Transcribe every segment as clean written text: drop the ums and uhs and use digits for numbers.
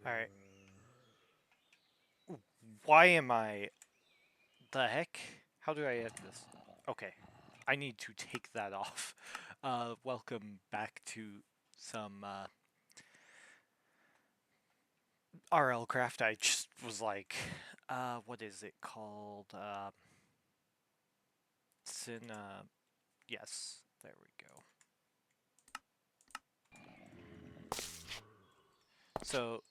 Alright. Why am I... The heck? How do I edit this? Okay. I need to take that off. Welcome back to some RLCraft. I just was like, what is it called? It's in, yes, there we go. So,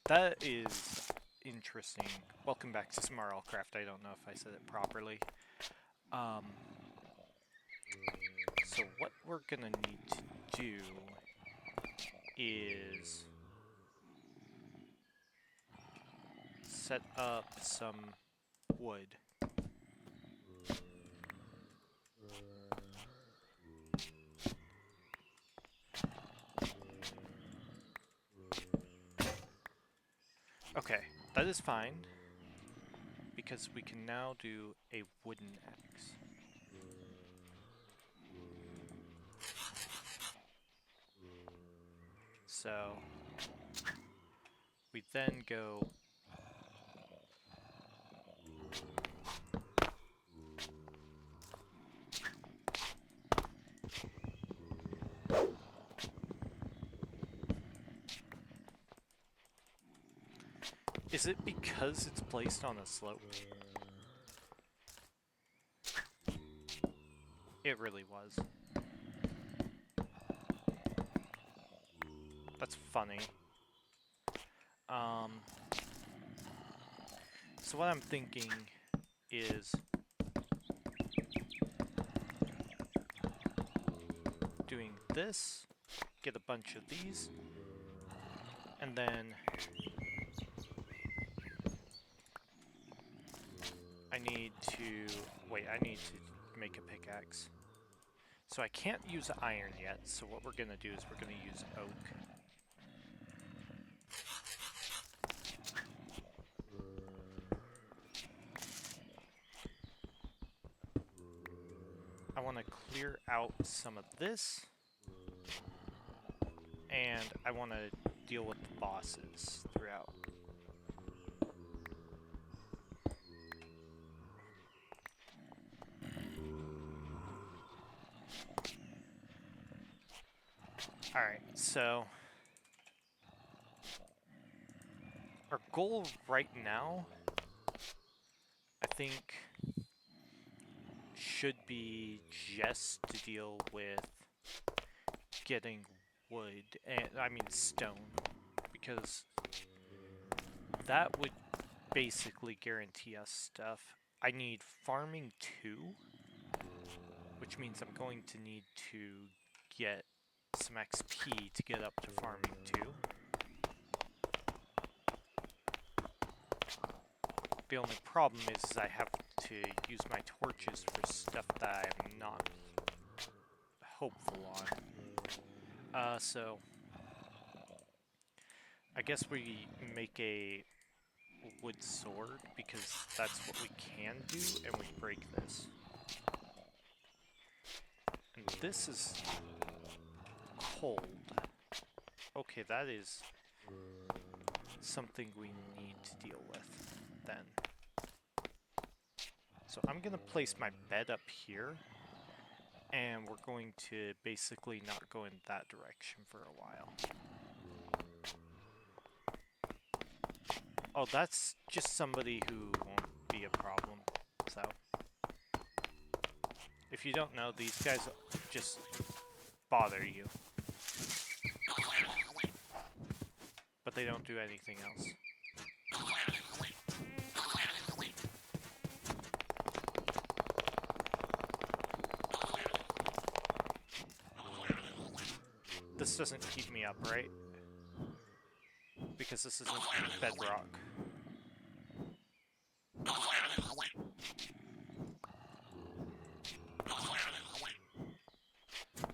that is interesting. Welcome back to some RLCraft. I don't know if I said it properly. So what we're gonna need to do is set up some wood. Okay, that is fine, because we can now do a wooden axe. So, we then go... Is it because it's placed on a slope? It really was. That's funny. So what I'm thinking is doing this, get a bunch of these, and then I need to make a pickaxe. So I can't use iron yet, so what we're gonna do is we're gonna use oak. I want to clear out some of this, and I want to deal with the bosses throughout. Alright, so our goal right now, I think, should be just to deal with getting wood, and I mean stone, because that would basically guarantee us stuff. I need farming 2, which means I'm going to need to get some XP to get up to farming 2. The only problem is I have to use my torches for stuff that I'm not hopeful on. So I guess we make a wood sword, because that's what we can do, and we break this. And this is cold. Okay, that is something we need to deal with then. So I'm gonna place my bed up here, and we're going to basically not go in that direction for a while. Oh, that's just somebody who won't be a problem, so. If you don't know, these guys just bother you. But they don't do anything else. This doesn't keep me up, right? Because this isn't bedrock.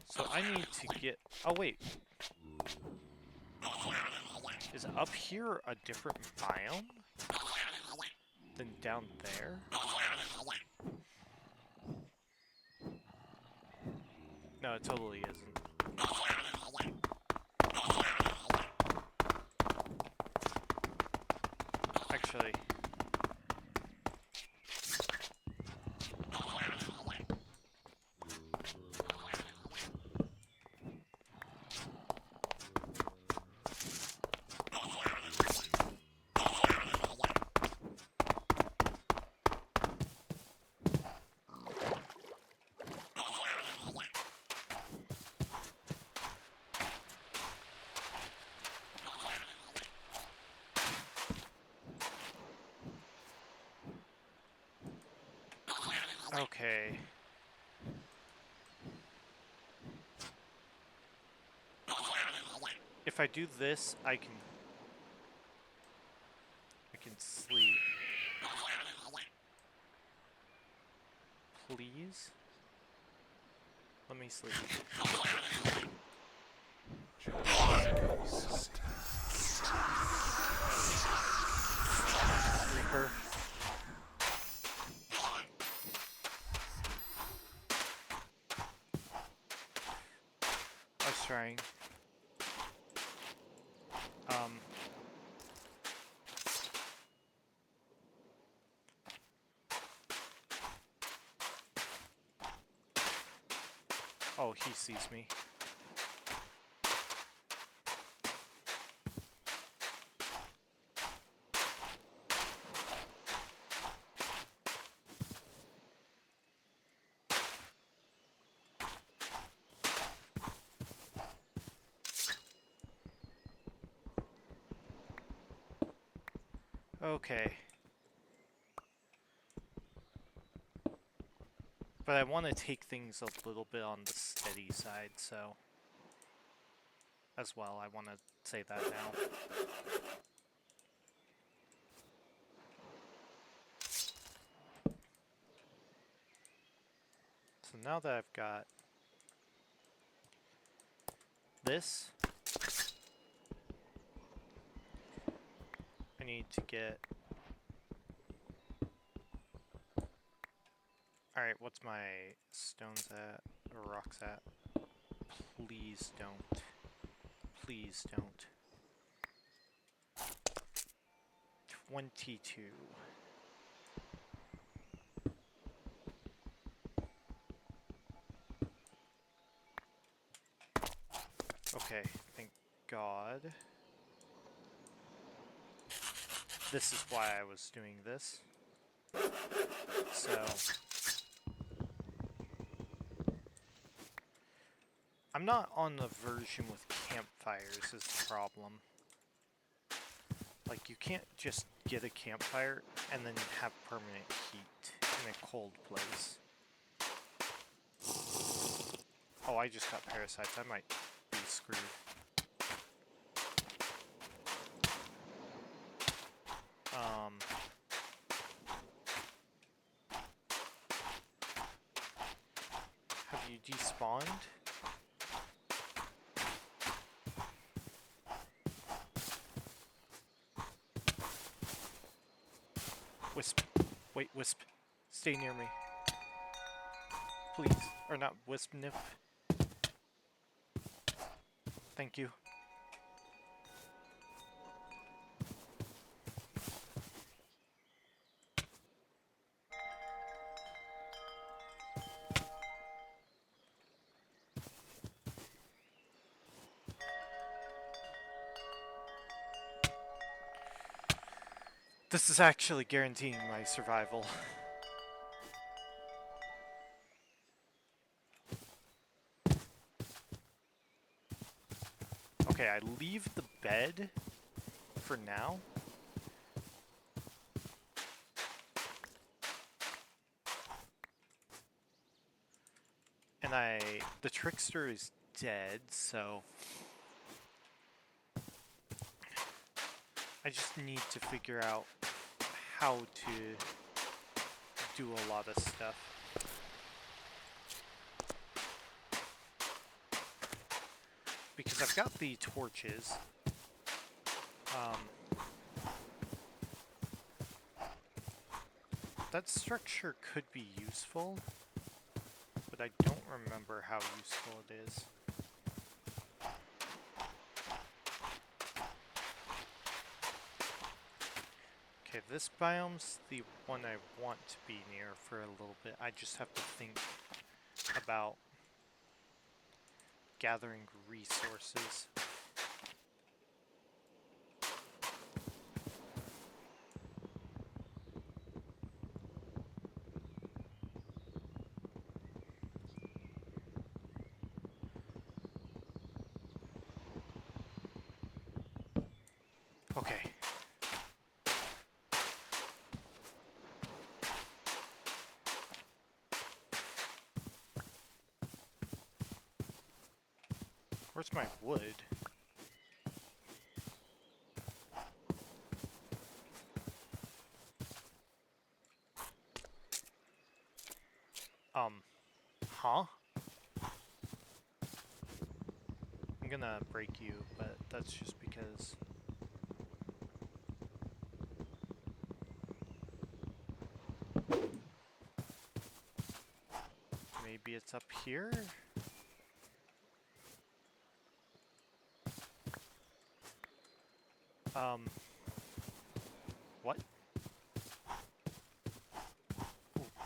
So I need to get... Oh, wait. Is up here a different biome than down there? No, it totally isn't. actually. Okay. If I do this, I can sleep. Please? Let me sleep. Reaper. I was trying. Oh, he sees me. Okay. But I want to take things a little bit on the steady side, so... As well, I want to say that now. So now that I've got this, I need to get... Alright, what's my stones at? Or rocks at? Please don't. Please don't. 22. Okay, thank God. This is why I was doing this. So... I'm not on the version with campfires is the problem. Like, you can't just get a campfire and then have permanent heat in a cold place. Oh, I just got parasites. I might be screwed. Have you despawned? Wisp. Wait, Wisp. Stay near me. Please. Or not Wisp, Nip. Thank you. This is actually guaranteeing my survival. Okay, I leave the bed for now. And the trickster is dead, so I just need to figure out how to do a lot of stuff. Because I've got the torches. That structure could be useful, but I don't remember how useful it is. Okay, this biome's the one I want to be near for a little bit. I just have to think about gathering resources. Okay. Where's my wood? Huh? I'm gonna break you, but that's just because... Maybe it's up here? What?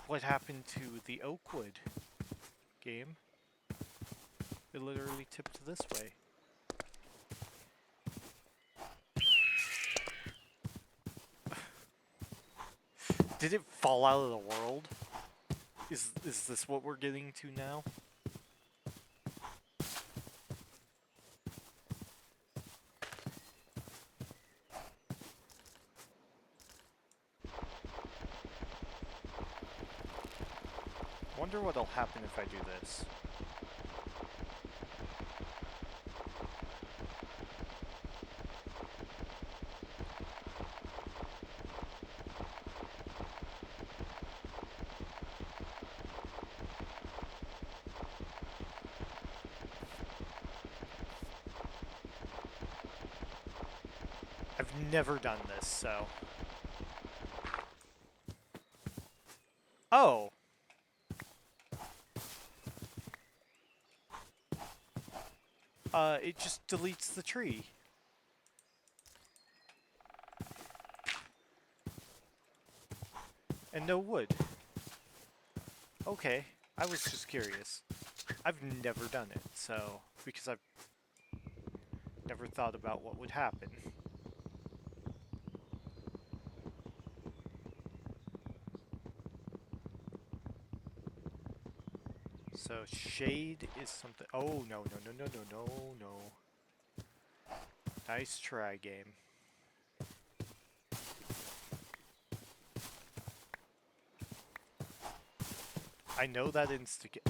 What happened to the oak wood? Game? It literally tipped this way. Did it fall out of the world? Is this what we're getting to now? Wonder what'll happen if I do this. I've never done this, so... Oh! It just deletes the tree. And no wood. Okay, I was just curious. I've never done it, so... Because I've never thought about what would happen. So shade is something... Oh, no, no, no, no, no, no, no. Nice try, game. I know that instigate...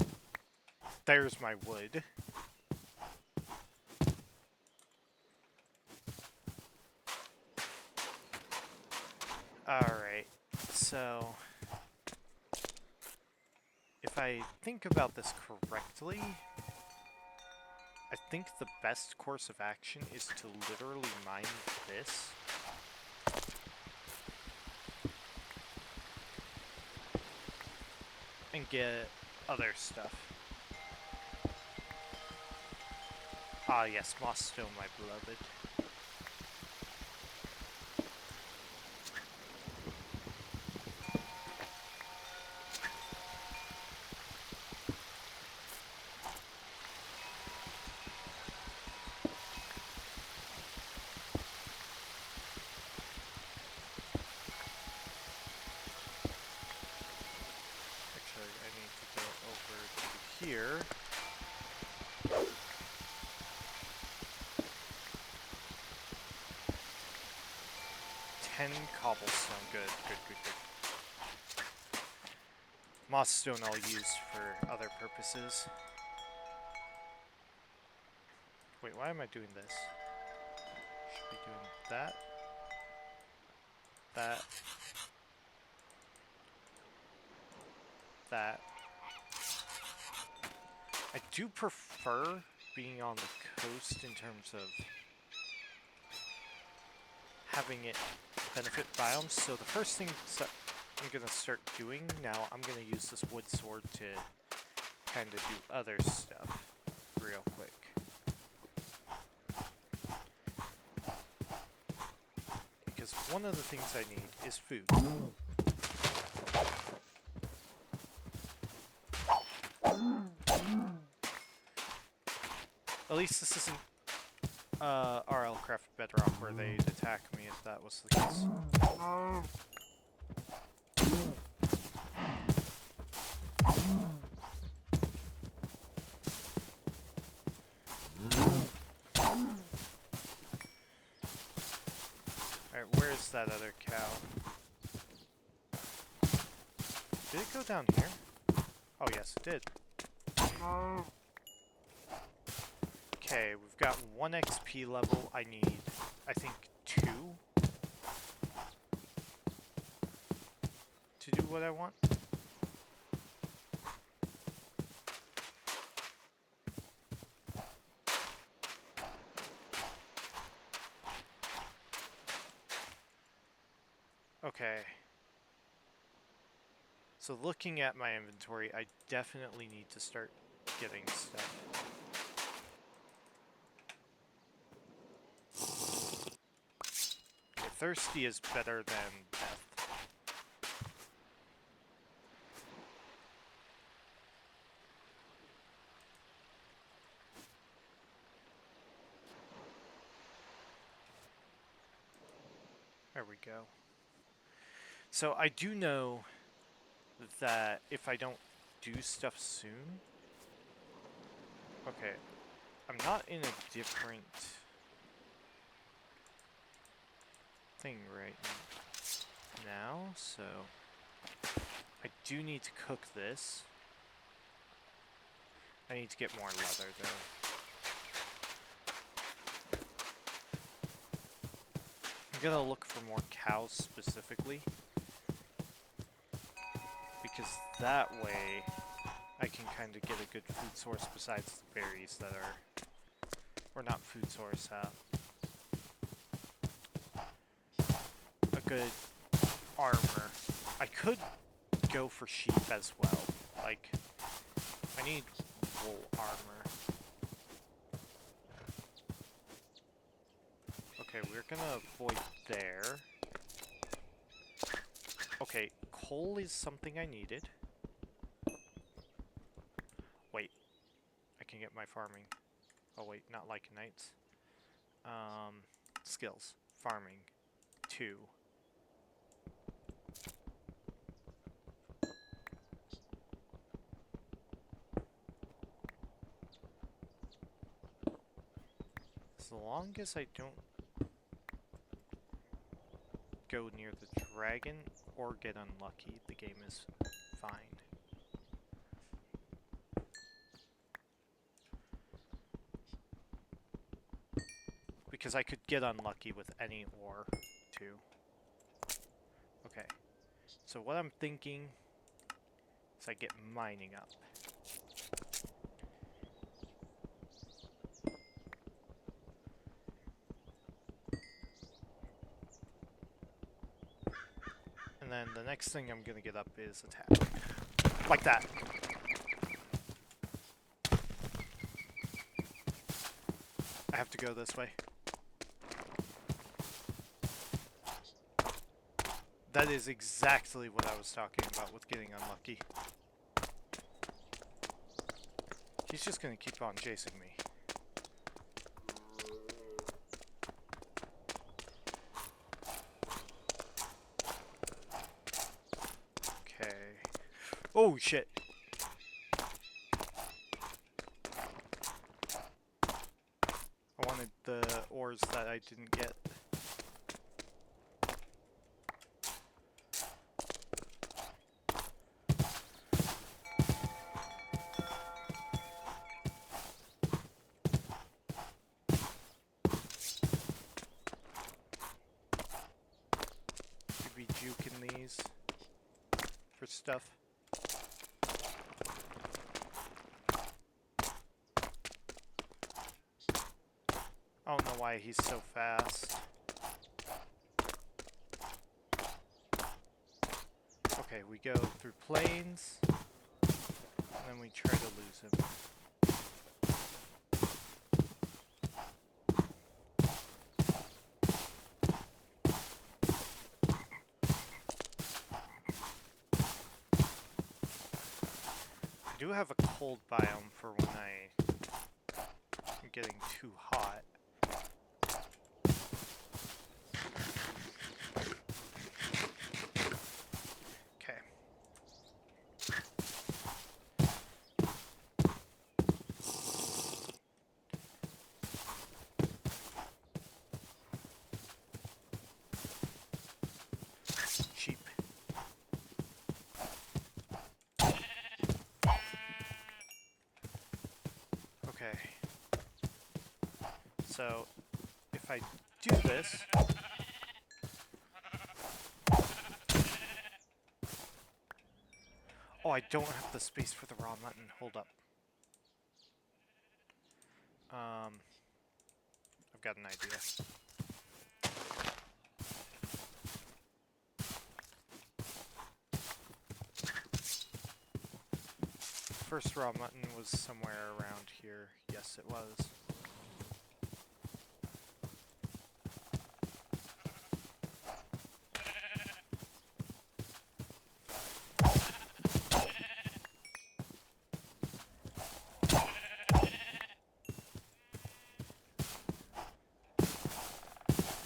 There's my wood. Alright, so... If I think about this correctly, I think the best course of action is to literally mine this. And get other stuff. Ah yes, moss stone, my beloved. Here. 10 cobblestone. Good, good, good, good. Moss stone I'll use for other purposes. Wait, why am I doing this? Should be doing that. That. That. I do prefer being on the coast in terms of having it benefit biomes, so the first thing I'm going to start doing now, I'm going to use this wood sword to kind of do other stuff real quick. Because because one of the things I need is food. At least this isn't RLCraft Bedrock where they'd attack me if that was the case. Alright, where's that other cow? Did it go down here? Oh yes, it did. Okay, we've got 1 XP level. I need, I think, 2 to do what I want. Okay. So looking at my inventory, I definitely need to start getting stuff. Okay, thirsty is better than death. There we go. So I do know that if I don't do stuff soon... Okay, I'm not in a different thing right now, so I do need to cook this. I need to get more leather though. I'm gonna look for more cows specifically, because that way I can kind of get a good food source besides the berries that are, or not food source, a good armor. I could go for sheep as well, like, I need wool armor. Okay, we're gonna avoid there. Okay, coal is something I needed. Wait, I can get my farming. Oh wait, not like knights. Skills. Farming. 2. As long as I don't go near the dragon or get unlucky, the game is fine. Because I could get unlucky with any ore, too. Okay. So what I'm thinking is I get mining up. And then the next thing I'm gonna get up is attack. Like that. I have to go this way. That is exactly what I was talking about with getting unlucky. He's just gonna keep on chasing me. Okay. Oh shit! I wanted the ores that I didn't get. Be juking these for stuff. I don't know why he's so fast. Okay, we go through plains, and then we try to lose him. do have a cold biome for when I'm getting too hot. Okay. Cheap. Okay. So, if I do this... Oh, I don't have the space for the raw mutton. Hold up. I've got an idea. First raw mutton was somewhere around here. Yes, it was.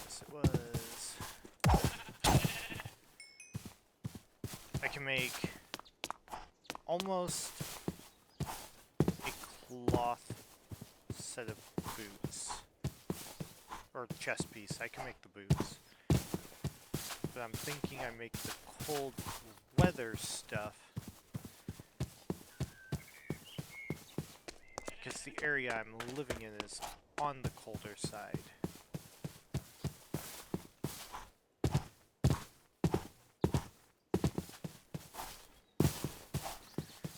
Yes, it was. I can make almost a cloth set of boots. Or chest piece. I can make the boots. But I'm thinking I make the cold weather stuff. Because the area I'm living in is on the colder side.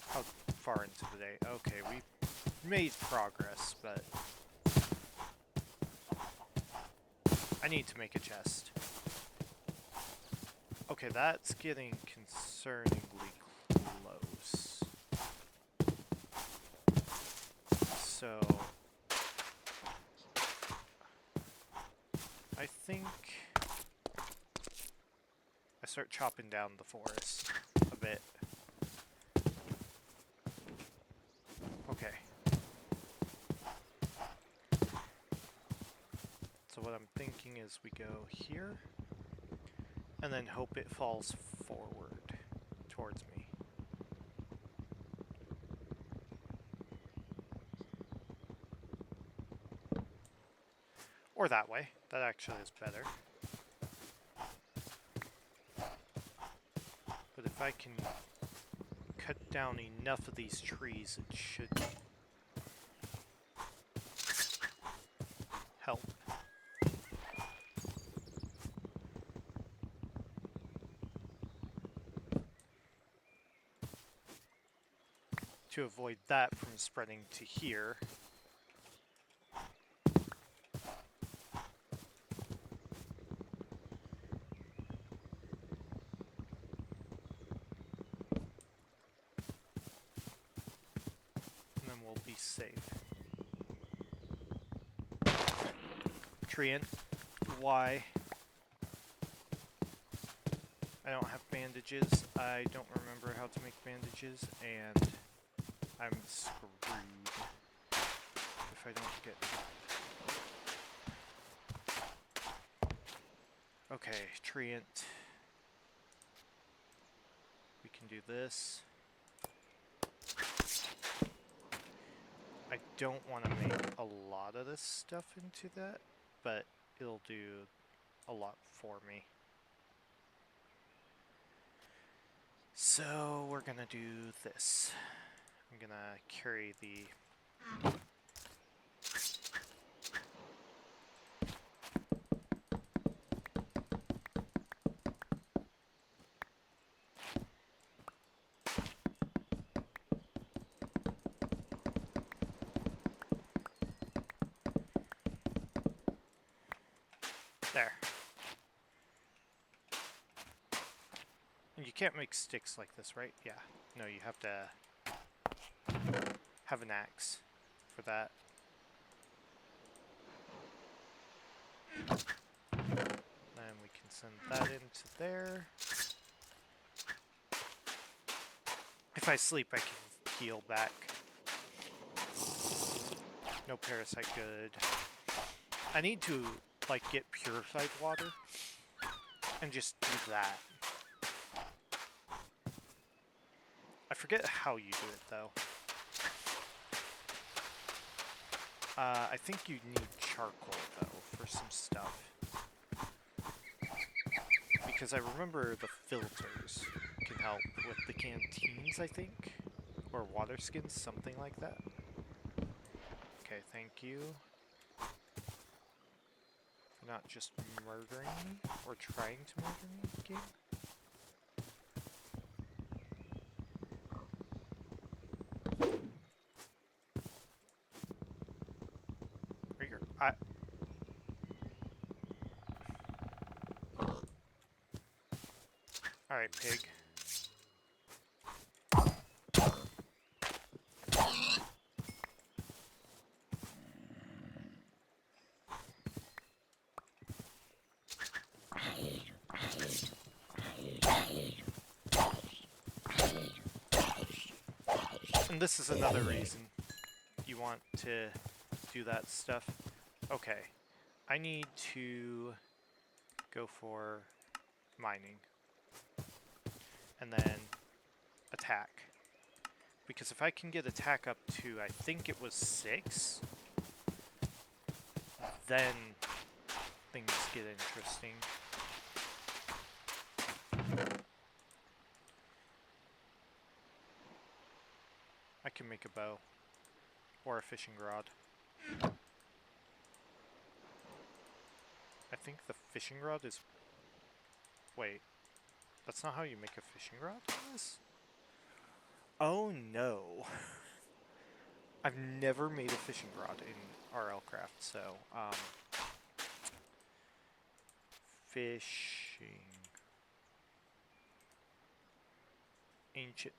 How far into the day? Okay, we made progress, but I need to make a chest. Okay, that's getting concerningly close. So I think I start chopping down the forest a bit. Okay. So what I'm thinking is we go here, and then hope it falls forward towards me. Or that way. That actually is better. But if I can cut down enough of these trees, it should help. To avoid that from spreading to here. And then we'll be safe. Treant, why? I don't have bandages. I don't remember how to make bandages, and I'm screwed if I don't get... Okay, Treant. We can do this. I don't want to make a lot of this stuff into that, but it'll do a lot for me. So we're gonna do this. I'm gonna carry the... There. And you can't make sticks like this, right? Yeah. No, you have to have an axe for that. Then we can send that into there. If I sleep, I can heal back. No parasite good. I need to, like, get purified water and just do that. I forget how you do it, though. I think you need charcoal, though, for some stuff. Because I remember the filters can help with the canteens, I think? Or water skins, something like that. Okay, thank you. For not just murdering me, or trying to murder me, game. Alright, pig. And this is another reason you want to do that stuff. Okay, I need to go for mining. And then attack. Because if I can get attack up to, I think it was 6, then things get interesting. I can make a bow. Or a fishing rod. I think the fishing rod is... Wait. That's not how you make a fishing rod in this? Oh no. I've never made a fishing rod in RLCraft, so, fishing. Ancient.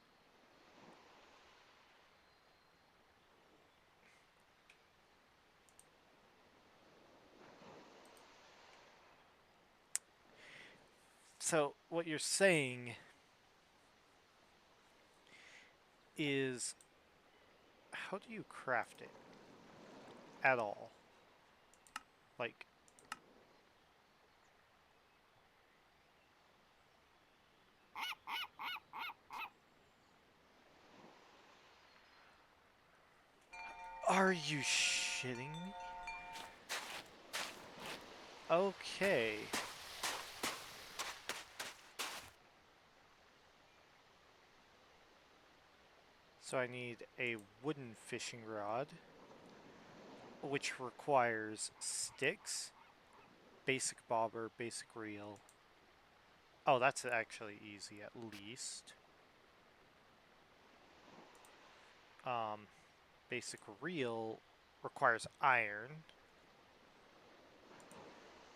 So, what you're saying is, how do you craft it? At all? Like, are you shitting me? Okay. So I need a wooden fishing rod, which requires sticks, basic bobber, basic reel. Oh, that's actually easy at least. Basic reel requires iron.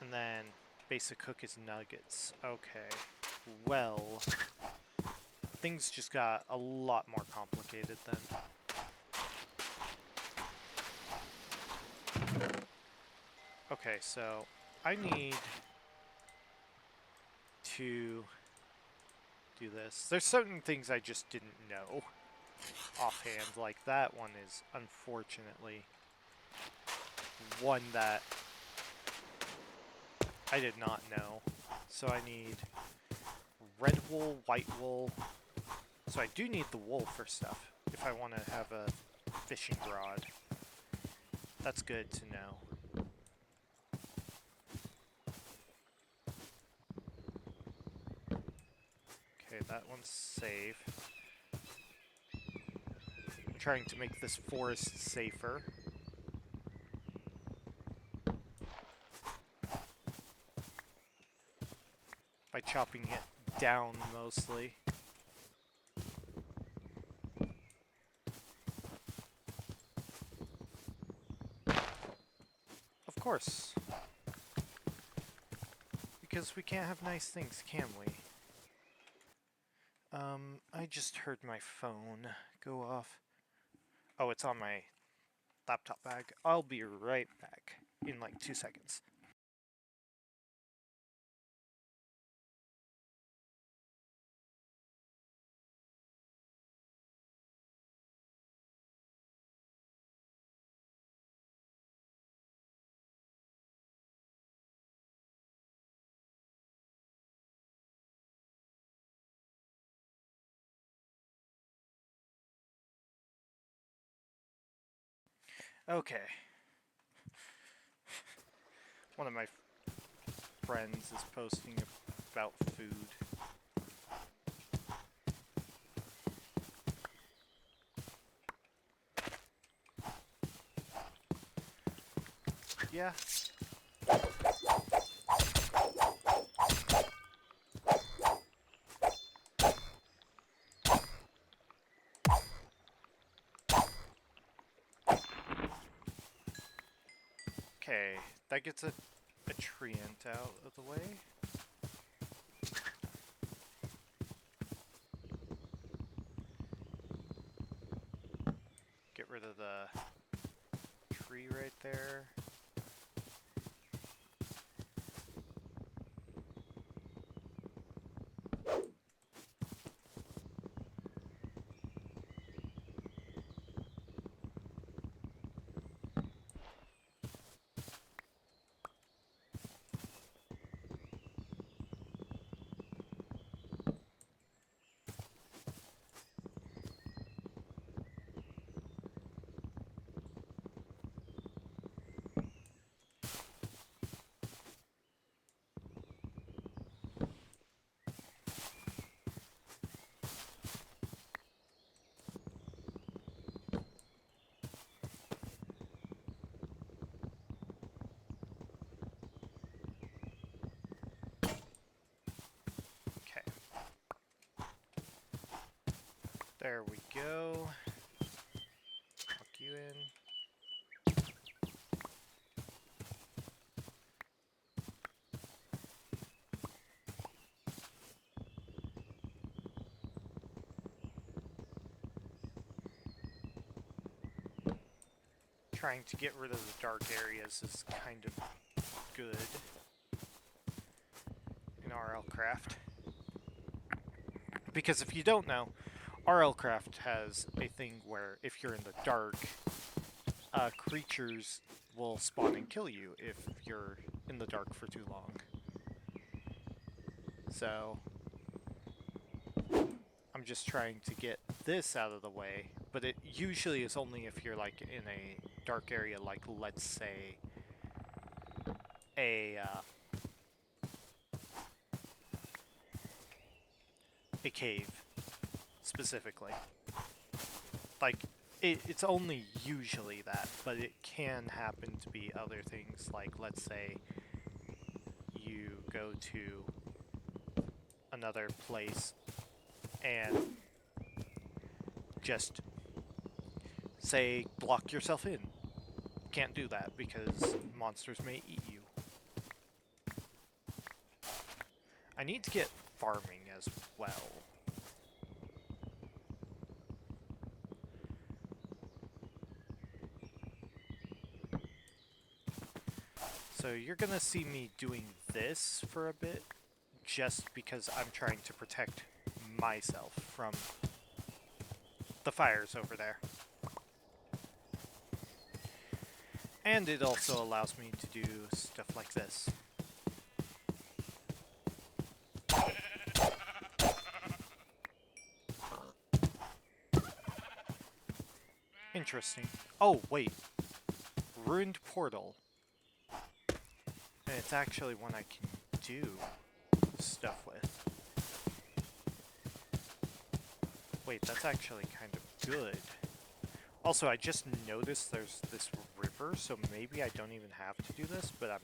And then basic hook is nuggets. Okay. Well, things just got a lot more complicated then. Okay, so I need to do this. There's certain things I just didn't know offhand, like that one is unfortunately one that I did not know. So I need red wool, white wool. So I do need the wool for stuff if I want to have a fishing rod. That's good to know. Okay, that one's safe. I'm trying to make this forest safer. By chopping it down mostly. Of course. Because we can't have nice things, can we? I just heard my phone go off. Oh, it's on my laptop bag. I'll be right back in like 2 seconds. Okay. One of my friends is posting about food. Yeah. Okay, that gets a treant out of the way. Get rid of the tree right there. Okay. There we go. Tuck you in. Trying to get rid of the dark areas is kind of good in RLCraft. Because if you don't know, RLCraft has a thing where if you're in the dark, creatures will spawn and kill you if you're in the dark for too long. So I'm just trying to get this out of the way, but it usually is only if you're like in a dark area, like let's say a cave specifically. Like it's only usually that, but it can happen to be other things, like let's say you go to another place and just say block yourself in. Can't do that because monsters may eat you. I need to get farming as well. So you're gonna see me doing this for a bit, just because I'm trying to protect myself from the fires over there. And it also allows me to do stuff like this. Interesting. Oh, wait. Ruined portal. And it's actually one I can do stuff with. Wait, that's actually kind of good. Also, I just noticed there's this river, so maybe I don't even have to do this, but I'm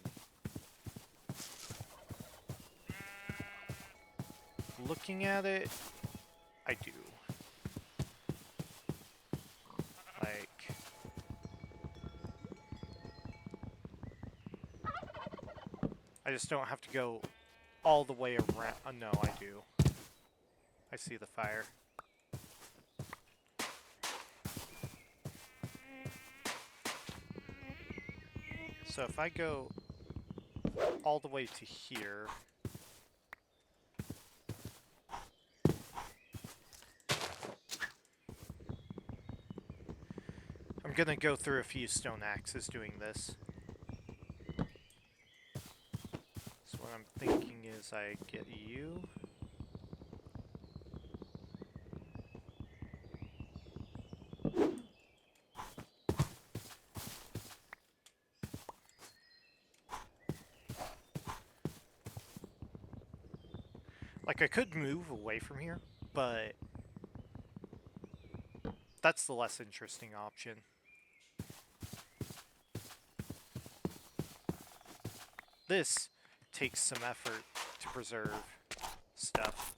looking at it, I do. Like, I just don't have to go all the way around. Oh, no, I do. I see the fire. So if I go all the way to here, I'm gonna go through a few stone axes doing this. So what I'm thinking is I get you. Like, I could move away from here, but that's the less interesting option. This takes some effort to preserve stuff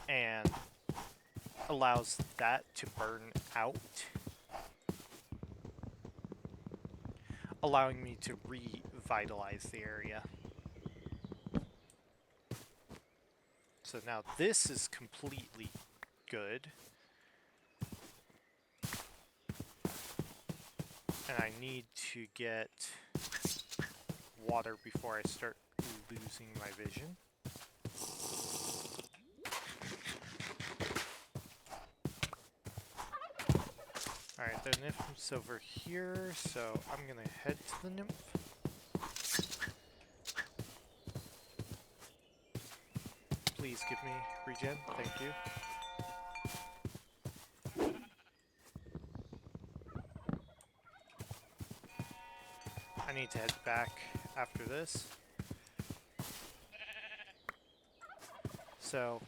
and allows that to burn out, allowing me to revitalize the area. So now this is completely good. And I need to get water before I start losing my vision. Alright, the nymph's over here, so I'm gonna head to the nymph. Please give me regen, thank you. I need to head back after this. So,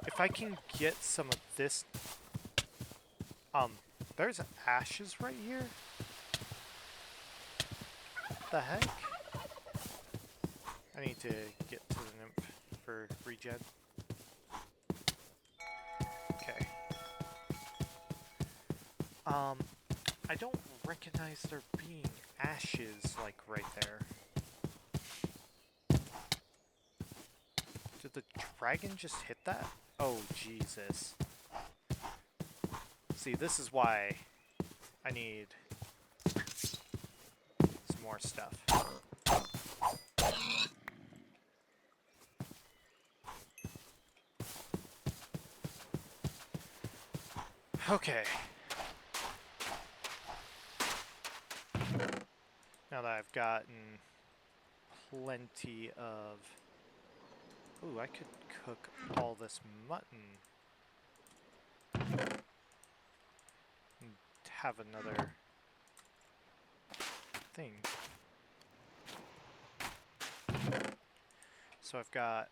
if I can get some of this... there's ashes right here? What the heck? I need to get to the nymph for regen. Okay. I don't recognize there being ashes, like, right there. Did the dragon just hit that? Oh, Jesus. See, this is why I need some more stuff. Okay. Now that I've gotten plenty of... Ooh, I could cook all this mutton. And have another thing. So I've got...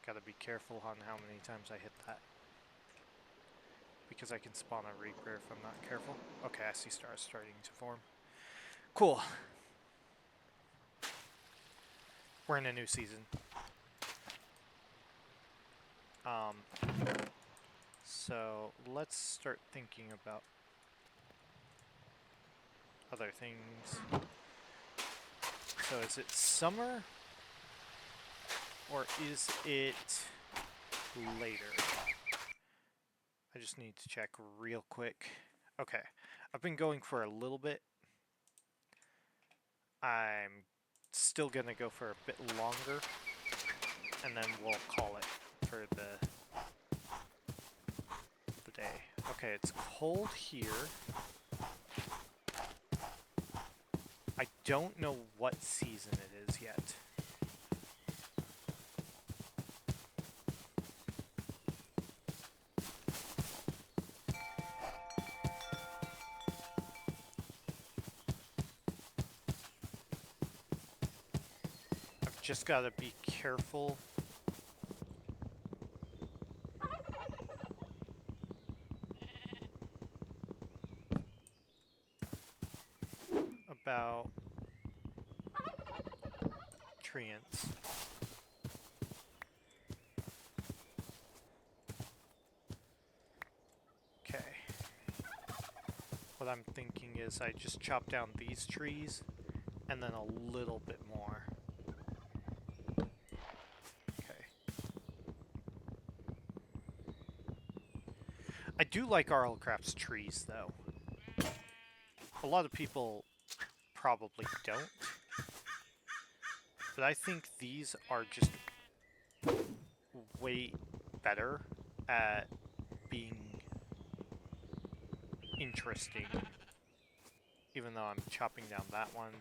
Gotta be careful on how many times I hit that. Because I can spawn a Reaper if I'm not careful. Okay, I see stars starting to form. Cool. We're in a new season. So let's start thinking about other things. So is it summer? Or is it later? I just need to check real quick. Okay, I've been going for a little bit. I'm still gonna go for a bit longer, and then we'll call it for the day. Okay, it's cold here. I don't know what season it is yet. Just gotta be careful. About treants. Okay. What I'm thinking is I just chop down these trees and then a little bit more. I do like RLCraft's trees, though. A lot of people probably don't. But I think these are just way better at being interesting. Even though I'm chopping down that one.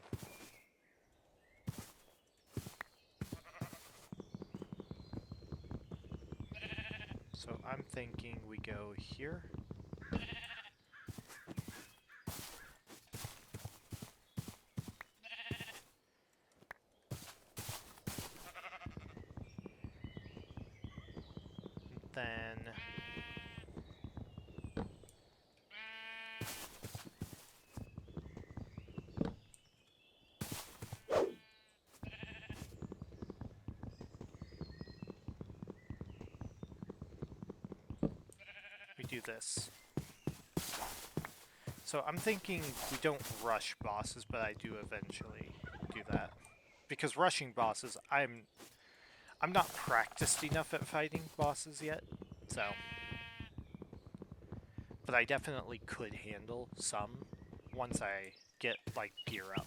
So I'm thinking we go here. then we do this. So I'm thinking we don't rush bosses, but I do eventually do that. Because rushing bosses, I'm not practiced enough at fighting bosses yet, so. But I definitely could handle some once I get, like, gear up.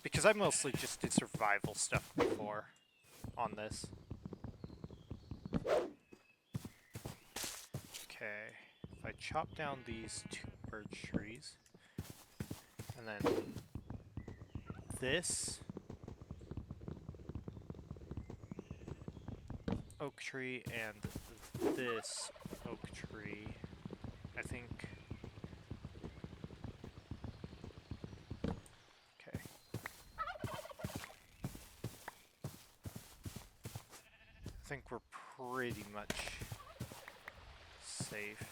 Because I mostly just did survival stuff before on this. Okay, if I chop down these 2 birch trees, and then this oak tree and this oak tree, I think. Okay. I think we're pretty much safe.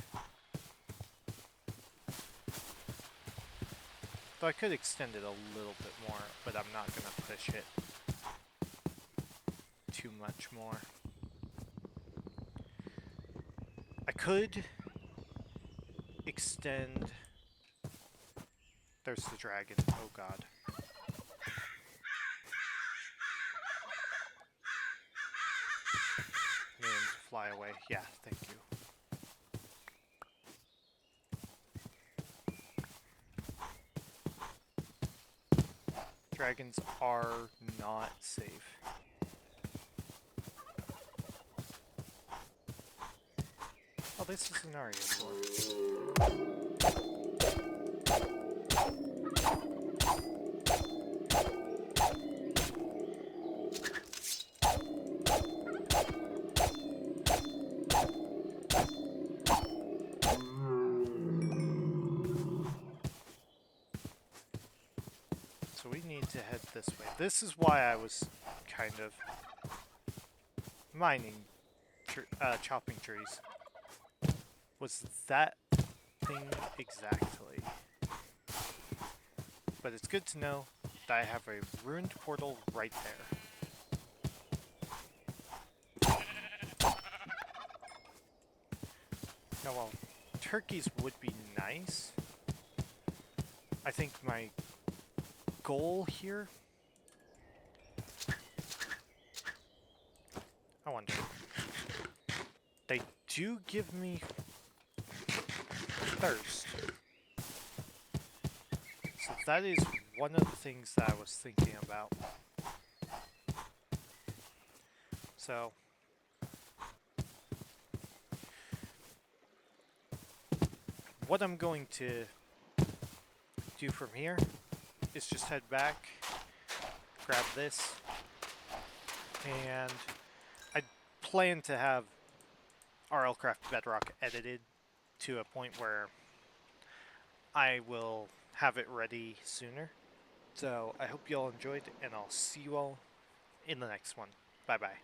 Though I could extend it a little bit more, but I'm not going to push it too much more. I could extend... There's the dragon. Oh god. And fly away. Yeah, thank you. Dragons are not safe. Oh, this is an Aria sword. So we need to head this way. This is why I was kind of mining, chopping trees. Was that thing exactly? But it's good to know that I have a ruined portal right there. Now, while turkeys would be nice, I think my goal here... I wonder. They do give me thirst. So that is one of the things that I was thinking about. So... what I'm going to do from here is just head back, grab this, and I plan to have RLCraft Bedrock edited to a point where I will have it ready sooner. So I hope you all enjoyed, and I'll see you all in the next one. Bye-bye.